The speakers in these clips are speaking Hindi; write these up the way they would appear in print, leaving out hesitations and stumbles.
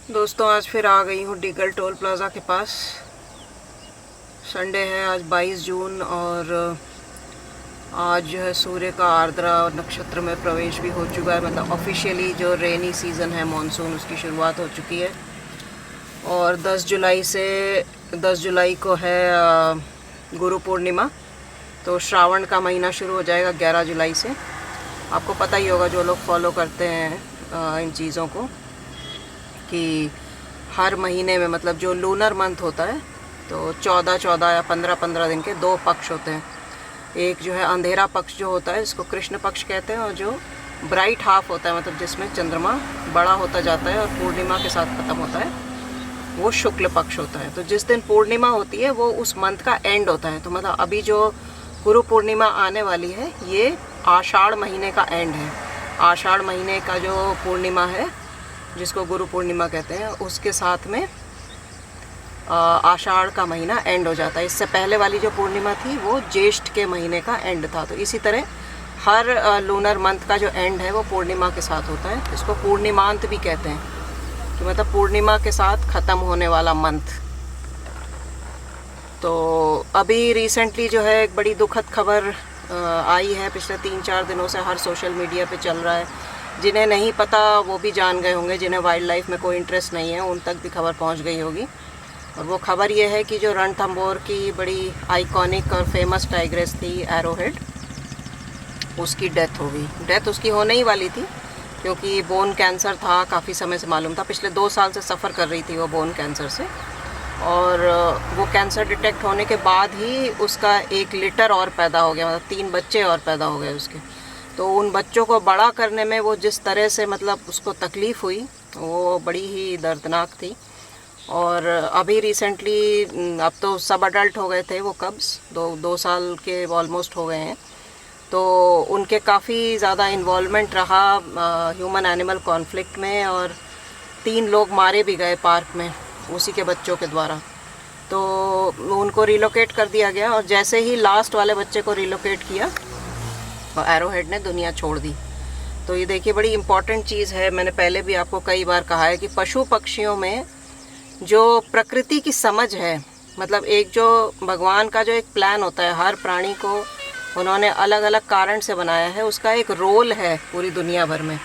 दोस्तों आज फिर आ गई हूँ डीगल टोल प्लाज़ा के पास। संडे है, आज 22 जून और आज जो है सूर्य का आर्द्रा और नक्षत्र में प्रवेश भी हो चुका है। मतलब ऑफिशियली जो रेनी सीज़न है मॉनसून उसकी शुरुआत हो चुकी है। और 10 जुलाई को है गुरु पूर्णिमा, तो श्रावण का महीना शुरू हो जाएगा 11 जुलाई से। आपको पता ही होगा जो लोग फॉलो करते हैं इन चीज़ों को कि हर महीने में मतलब जो लूनर मंथ होता है तो 14 या 15 दिन के दो पक्ष होते हैं। एक जो है अंधेरा पक्ष जो होता है इसको कृष्ण पक्ष कहते हैं, और जो ब्राइट हाफ होता है मतलब जिसमें चंद्रमा बड़ा होता जाता है और पूर्णिमा के साथ ख़त्म होता है, वो शुक्ल पक्ष होता है। तो जिस दिन पूर्णिमा होती है वो उस मंथ का एंड होता है। तो मतलब अभी जो गुरु पूर्णिमा आने वाली है ये आषाढ़ महीने का एंड है। आषाढ़ महीने का जो पूर्णिमा है जिसको गुरु पूर्णिमा कहते हैं उसके साथ में आषाढ़ का महीना एंड हो जाता है। इससे पहले वाली जो पूर्णिमा थी वो ज्येष्ठ के महीने का एंड था। तो इसी तरह हर लूनर मंथ का जो एंड है वो पूर्णिमा के साथ होता है। इसको पूर्णिमांत भी कहते हैं कि मतलब पूर्णिमा के साथ ख़त्म होने वाला मंथ। तो अभी रिसेंटली जो है एक बड़ी दुखद खबर आई है, पिछले 3-4 दिनों से हर सोशल मीडिया पे चल रहा है। जिन्हें नहीं पता वो भी जान गए होंगे, जिन्हें वाइल्ड लाइफ में कोई इंटरेस्ट नहीं है उन तक भी खबर पहुंच गई होगी। और वो खबर ये है कि जो रणथंभौर की बड़ी आइकॉनिक और फेमस टाइग्रेस थी एरोहेड, उसकी डेथ हो गई। डेथ उसकी होने ही वाली थी क्योंकि बोन कैंसर था, काफ़ी समय से मालूम था। पिछले 2 साल से सफ़र कर रही थी वो बोन कैंसर से, और वो कैंसर डिटेक्ट होने के बाद ही उसका एक लिटर और पैदा हो गया, मतलब 3 बच्चे और पैदा हो गए उसके। तो उन बच्चों को बड़ा करने में वो जिस तरह से मतलब उसको तकलीफ़ हुई वो बड़ी ही दर्दनाक थी। और अभी रिसेंटली अब तो सब अडल्ट हो गए थे वो कब्स, 2 साल के ऑलमोस्ट हो गए हैं। तो उनके काफ़ी ज़्यादा इन्वॉल्वमेंट रहा ह्यूमन एनिमल कॉन्फ्लिक्ट में, और 3 लोग मारे भी गए पार्क में उसी के बच्चों के द्वारा। तो उनको रिलोकेट कर दिया गया, और जैसे ही लास्ट वाले बच्चे को रिलोकेट किया और एरोहेड ने दुनिया छोड़ दी। तो ये देखिए बड़ी इम्पॉर्टेंट चीज़ है। मैंने पहले भी आपको कई बार कहा है कि पशु पक्षियों में जो प्रकृति की समझ है, मतलब एक जो भगवान का जो एक प्लान होता है, हर प्राणी को उन्होंने अलग अलग कारण से बनाया है, उसका एक रोल है पूरी दुनिया भर में।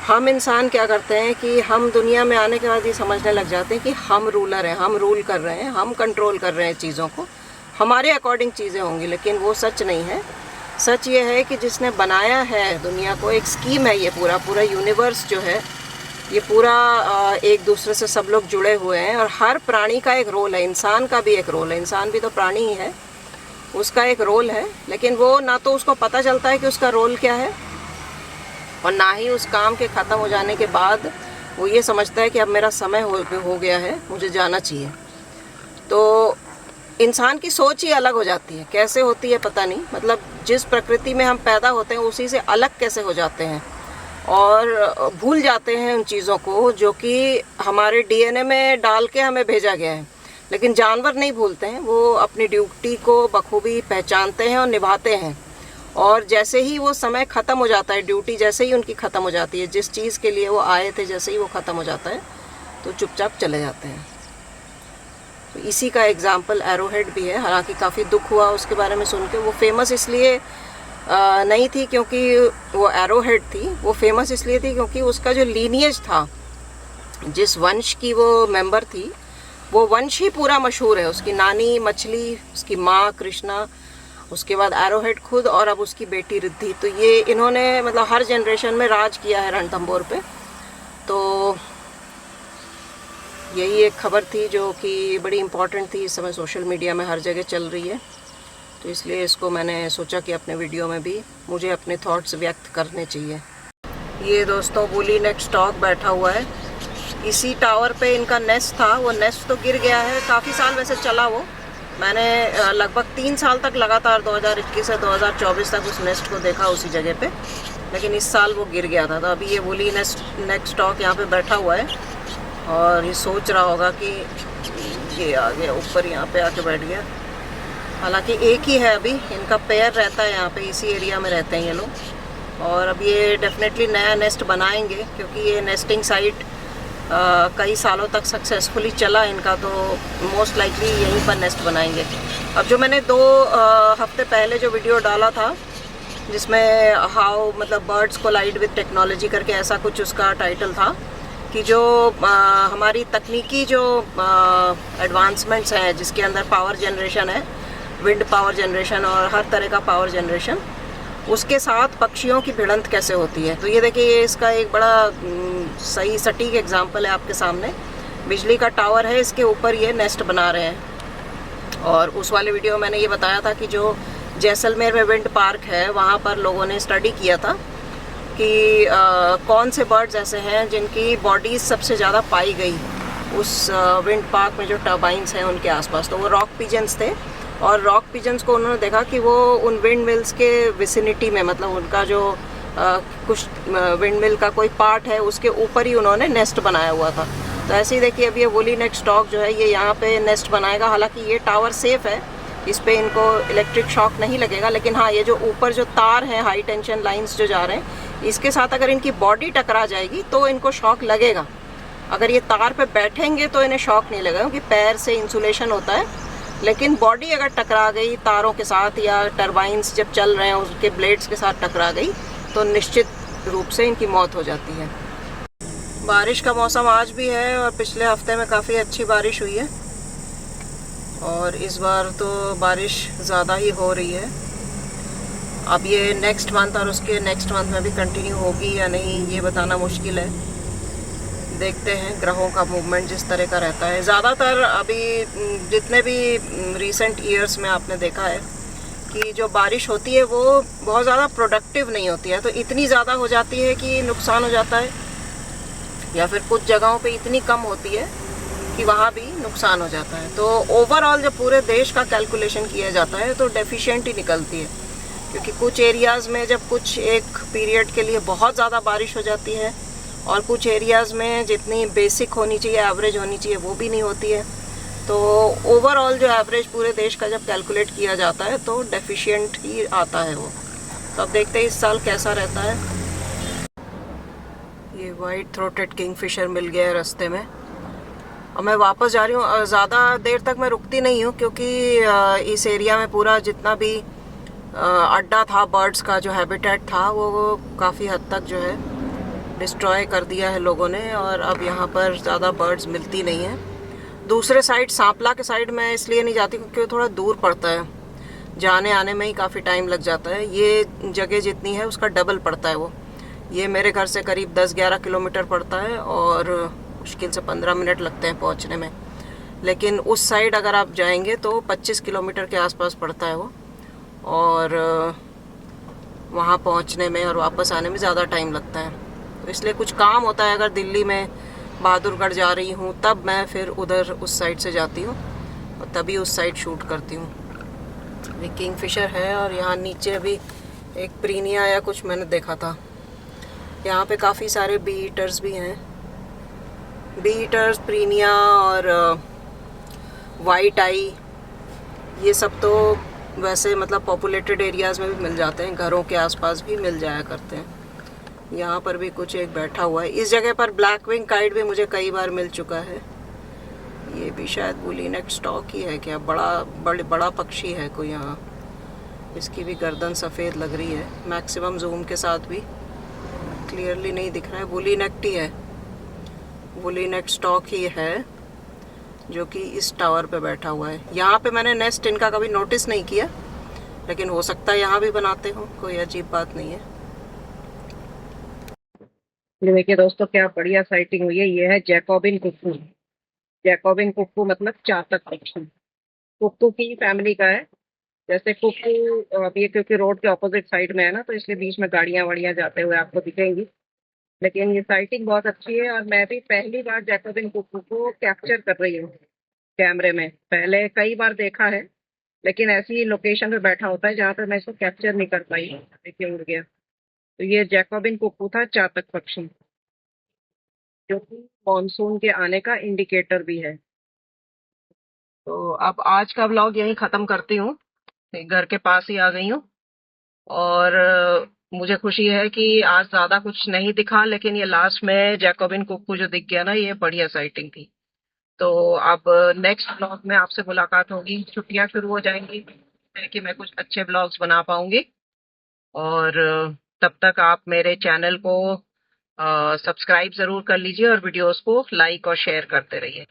हम इंसान क्या करते हैं कि हम दुनिया में आने के बाद ये समझने लग जाते हैं कि हम रूलर हैं, हम रूल कर रहे हैं, हम कंट्रोल कर रहे हैं चीज़ों को, हमारे अकॉर्डिंग चीज़ें होंगी। लेकिन वो सच नहीं है। सच ये है कि जिसने बनाया है दुनिया को, एक स्कीम है ये पूरा यूनिवर्स जो है, ये पूरा एक दूसरे से सब लोग जुड़े हुए हैं, और हर प्राणी का एक रोल है। इंसान का भी एक रोल है, इंसान भी तो प्राणी ही है, उसका एक रोल है। लेकिन वो ना तो उसको पता चलता है कि उसका रोल क्या है, और ना ही उस काम के ख़त्म हो जाने के बाद वो ये समझता है कि अब मेरा समय हो गया है, मुझे जाना चाहिए। तो इंसान की सोच ही अलग हो जाती है। कैसे होती है पता नहीं, मतलब जिस प्रकृति में हम पैदा होते हैं उसी से अलग कैसे हो जाते हैं, और भूल जाते हैं उन चीज़ों को जो कि हमारे डीएनए में डाल के हमें भेजा गया है। लेकिन जानवर नहीं भूलते हैं, वो अपनी ड्यूटी को बखूबी पहचानते हैं और निभाते हैं। और जैसे ही वो समय ख़त्म हो जाता है, ड्यूटी जैसे ही उनकी ख़त्म हो जाती है, जिस चीज़ के लिए वो आए थे जैसे ही वो ख़त्म हो जाता है तो चुपचाप चले जाते हैं। तो इसी का एग्जाम्पल एरोहेड भी है। हालांकि काफ़ी दुख हुआ उसके बारे में सुन के। वो फेमस इसलिए नहीं थी क्योंकि वो एरोहेड थी, वो फेमस इसलिए थी क्योंकि उसका जो लीनिएज था, जिस वंश की वो मेंबर थी, वो वंश ही पूरा मशहूर है। उसकी नानी मछली, उसकी माँ कृष्णा, उसके बाद एरोहेड खुद, और अब उसकी बेटी रिद्धि। तो ये इन्होंने मतलब हर जनरेशन में राज किया है रणथंभौर पे। तो यही एक खबर थी जो कि बड़ी इम्पॉर्टेंट थी, इस समय सोशल मीडिया में हर जगह चल रही है। तो इसलिए इसको मैंने सोचा कि अपने वीडियो में भी मुझे अपने थॉट्स व्यक्त करने चाहिए। ये दोस्तों वुली नेक स्टॉक बैठा हुआ है, इसी टावर पे इनका नेस्ट था। वो नेस्ट तो गिर गया है, काफ़ी साल वैसे चला वो। मैंने लगभग 3 साल तक लगातार 2021 से 2024 तक उस नेस्ट को देखा उसी जगह पे, लेकिन इस साल वो गिर गया था। तो अभी ये वुली नेक स्टॉक यहाँ पे बैठा हुआ है, और ये सोच रहा होगा कि ये आ गया ऊपर, यहाँ पे आके बैठ गया। हालांकि एक ही है अभी, इनका पेयर रहता है यहाँ पे, इसी एरिया में रहते हैं ये लोग। और अब ये डेफिनेटली नया नेस्ट बनाएंगे क्योंकि ये नेस्टिंग साइट कई सालों तक सक्सेसफुली चला इनका, तो मोस्ट लाइकली यहीं पर नेस्ट बनाएंगे। अब जो मैंने 2 हफ्ते पहले जो वीडियो डाला था, जिसमें हाउ मतलब बर्ड्स कोलाइड विद टेक्नोलॉजी करके ऐसा कुछ उसका टाइटल था, कि जो हमारी तकनीकी जो एडवांसमेंट्स हैं, जिसके अंदर पावर जनरेशन है, विंड पावर जनरेशन और हर तरह का पावर जनरेशन, उसके साथ पक्षियों की भिड़ंत कैसे होती है। तो ये देखिए, ये इसका एक बड़ा सही सटीक एग्जांपल है आपके सामने। बिजली का टावर है, इसके ऊपर ये नेस्ट बना रहे हैं। और उस वाले वीडियो में मैंने ये बताया था कि जो जैसलमेर में विंड पार्क है, वहाँ पर लोगों ने स्टडी किया था कि कौन से बर्ड्स ऐसे हैं जिनकी बॉडीज सबसे ज़्यादा पाई गई उस विंड पार्क में, जो टर्बाइंस हैं उनके आसपास। तो वो रॉक पिजन्स थे, और रॉक पिजन्स को उन्होंने देखा कि वो उन विंड मिल्स के विसिनिटी में, मतलब उनका जो कुछ विंड मिल का कोई पार्ट है उसके ऊपर ही उन्होंने नेस्ट बनाया हुआ था। तो ऐसे ही देखिए, अब ये वुली नेक स्टॉक जो है ये यहाँ पे नेस्ट बनाएगा। हालांकि ये टावर सेफ है, इस पे इनको इलेक्ट्रिक शॉक नहीं लगेगा, लेकिन हाँ, ये जो ऊपर जो तार हैं, हाई टेंशन लाइंस जो जा रहे हैं, इसके साथ अगर इनकी बॉडी टकरा जाएगी तो इनको शॉक लगेगा। अगर ये तार पे बैठेंगे तो इन्हें शॉक नहीं लगेगा, क्योंकि पैर से इंसुलेशन होता है। लेकिन बॉडी अगर टकरा गई तारों के साथ, या टरबाइंस जब चल रहे हैं उसके ब्लेड्स के साथ टकरा गई, तो निश्चित रूप से इनकी मौत हो जाती है। बारिश का मौसम आज भी है, और पिछले हफ्ते में काफ़ी अच्छी बारिश हुई है, और इस बार तो बारिश ज़्यादा ही हो रही है। अब ये नेक्स्ट मंथ और उसके नेक्स्ट मंथ में भी कंटिन्यू होगी या नहीं, ये बताना मुश्किल है। देखते हैं ग्रहों का मूवमेंट जिस तरह का रहता है। ज़्यादातर अभी जितने भी रिसेंट ईयर्स में आपने देखा है कि जो बारिश होती है वो बहुत ज़्यादा प्रोडक्टिव नहीं होती है, तो इतनी ज़्यादा हो जाती है कि नुकसान हो जाता है, या फिर कुछ जगहों पे इतनी कम होती है कि वहाँ भी नुकसान हो जाता है। तो ओवरऑल जब पूरे देश का कैलकुलेशन किया जाता है तो डेफिशिएंट ही निकलती है, क्योंकि कुछ एरियाज़ में जब कुछ एक पीरियड के लिए बहुत ज़्यादा बारिश हो जाती है, और कुछ एरियाज़ में जितनी बेसिक होनी चाहिए, एवरेज होनी चाहिए, वो भी नहीं होती है। तो ओवरऑल जो एवरेज पूरे देश का जब कैलकुलेट किया जाता है तो डेफिशिएंट ही आता है वो। तो अब देखते हैं इस साल कैसा रहता है। ये वाइट थ्रोटेड किंगफिशर मिल गया है रास्ते में, और मैं वापस जा रही हूँ। ज़्यादा देर तक मैं रुकती नहीं हूँ, क्योंकि इस एरिया में पूरा जितना भी अड्डा था बर्ड्स का, जो हैबिटेट था, वो काफ़ी हद तक जो है डिस्ट्रॉय कर दिया है लोगों ने, और अब यहाँ पर ज़्यादा बर्ड्स मिलती नहीं है। दूसरे साइड, सांपला के साइड मैं इसलिए नहीं जाती क्योंकि वो थोड़ा दूर पड़ता है, जाने आने में ही काफ़ी टाइम लग जाता है। ये जगह जितनी है उसका डबल पड़ता है वो। ये मेरे घर से करीब 10-11 किलोमीटर पड़ता है, और मुश्किल से 15 मिनट लगते हैं पहुँचने में। लेकिन उस साइड अगर आप जाएंगे तो 25 किलोमीटर के आसपास पड़ता है वो, और वहाँ पहुँचने में और वापस आने में ज़्यादा टाइम लगता है। तो इसलिए कुछ काम होता है, अगर दिल्ली में बहादुरगढ़ जा रही हूँ तब मैं फिर उधर उस साइड से जाती हूँ, और तभी उस साइड शूट करती हूँ। ये किंगफिशर है, और यहाँ नीचे अभी एक प्रीनिया या कुछ मैंने देखा था। यहाँ पे काफ़ी सारे बी ईटर्स भी हैं, बी ईटर्स, प्रीनिया और वाइट आई, ये सब तो वैसे मतलब पॉपुलेटेड एरियाज़ में भी मिल जाते हैं, घरों के आसपास भी मिल जाया करते हैं। यहाँ पर भी कुछ एक बैठा हुआ है। इस जगह पर ब्लैक विंग काइट भी मुझे कई बार मिल चुका है। ये भी शायद वुली नेक स्टॉक ही है क्या, बड़ा पक्षी है कोई यहाँ। इसकी भी गर्दन सफ़ेद लग रही है, मैक्सिमम जूम के साथ भी क्लियरली नहीं दिख रहा है। वुली नेक्ट ही है, वुली नेक स्टॉक ही है, जो कि इस टावर पे बैठा हुआ है। यहाँ पे मैंने नेस्ट इनका कभी नोटिस नहीं किया, लेकिन हो सकता है यहाँ भी बनाते हो, कोई अजीब बात नहीं है। ये देखिए दोस्तों, क्या बढ़िया साइटिंग हुई है। ये है जैकोबिन कुक्कू। जैकोबिन कुक्कू मतलब चातक पक्षी, कुक्कू की फैमिली का है। जैसे कुक्कू, अब ये क्योंकि रोड के ऑपोजिट साइड में है ना, तो इसलिए बीच में गाड़ियां वाड़ियां जाते हुए आपको दिखेंगी। लेकिन ये साइटिंग बहुत अच्छी है, और मैं भी पहली बार जैकोबिन कुक्कू को कैप्चर कर रही हूँ कैमरे में। पहले कई बार देखा है, लेकिन ऐसी लोकेशन पे बैठा होता है जहाँ पे मैं इसको कैप्चर नहीं कर पाई। देखिए उड़ गया। तो ये जैकोबिन कुक्कू था, चातक पक्षी, जो कि मॉनसून के आने का इंडिकेटर भी है। तो अब आज का व्लॉग यहीं ख़त्म करती हूँ। घर के पास ही आ गई हूँ, और मुझे खुशी है कि आज ज्यादा कुछ नहीं दिखा, लेकिन ये लास्ट में जैकोबिन कुक्कू जो दिख गया ना, ये बढ़िया साइटिंग थी। तो अब नेक्स्ट ब्लॉग में आपसे मुलाकात होगी, छुट्टियां शुरू हो जाएंगी कि मैं कुछ अच्छे ब्लॉग्स बना पाऊंगी। और तब तक आप मेरे चैनल को सब्सक्राइब जरूर कर लीजिए और वीडियोस को लाइक और शेयर करते रहिए।